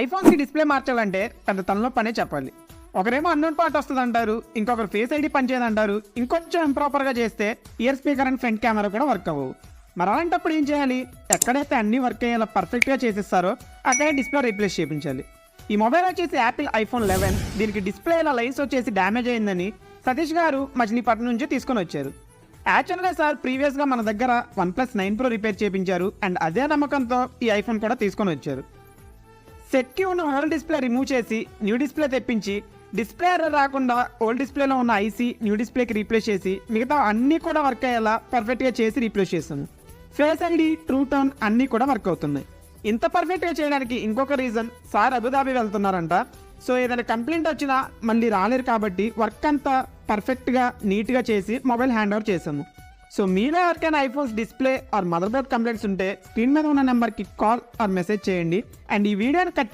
ఐఫోన్స్కి display మార్చాలంటే పెద్ద తనలో పనే చెప్పాలి. ఒకరేమో అన్నోన్ పార్ట్ వస్తుంది అంటారు, ఇంకొకరు ఫేస్ ఐడి పనిచేయదంటారు, ఇంకొంచెం ఇంప్రాపర్గా చేస్తే year speaker and front camera కూడా వర్క్ అవ్వవు. మరి అలాంటప్పుడు ఏం చేయాలి? ఎక్కడైతే అన్నీ వర్క్ అయ్యేలా పర్ఫెక్ట్గా చేసిస్తారో అక్కడే డిస్ప్లే రీప్లేస్ చేయించాలి. ఈ మొబైల్ వచ్చేసి యాపిల్ ఐఫోన్ 11. దీనికి డిస్ప్లే ఇలా లైన్స్ వచ్చేసి డ్యామేజ్ అయిందని సతీష్ గారు మచిలీపట్నం నుంచి తీసుకొని వచ్చారు. యాక్చువల్గా సార్ ప్రీవియస్గా మన దగ్గర OnePlus 9 Pro రిపేర్ చేయించారు అండ్ అదే నమ్మకంతో ఈ ఐఫోన్ కూడా తీసుకొని వచ్చారు. సెట్కి ఉన్న ఓల్డ్ డిస్ప్లే రిమూవ్ చేసి న్యూ డిస్ప్లే తెప్పించి డిస్ప్లే ఎర్రర్ రాకుండా ఓల్డ్ డిస్ప్లేలో ఉన్న ఐసీ న్యూ డిస్ప్లేకి రీప్లేస్ చేసి మిగతా అన్నీ కూడా వర్క్ అయ్యేలా పర్ఫెక్ట్గా చేసి రీప్లేస్ చేస్తాము. ఫేస్ ఐడి, ట్రూ టోన్ అన్నీ కూడా వర్క్ అవుతున్నాయి. ఇంత పర్ఫెక్ట్గా చేయడానికి ఇంకొక రీజన్, సార్ అబుదాబి వెళ్తున్నారంట. సో ఏదైనా కంప్లైంట్ వచ్చినా మళ్ళీ రాలేరు కాబట్టి వర్క్ అంతా పర్ఫెక్ట్గా నీట్గా చేసి మొబైల్ హ్యాండ్ ఓవర్ చేసాము. సో మీలో ఎవరికైనా iPhones display or mother board complaints ఉంటే స్క్రీన్ మీద ఉన్న నెంబర్కి కాల్ ఆర్ మెసేజ్ చేయండి. అండ్ ఈ వీడియోని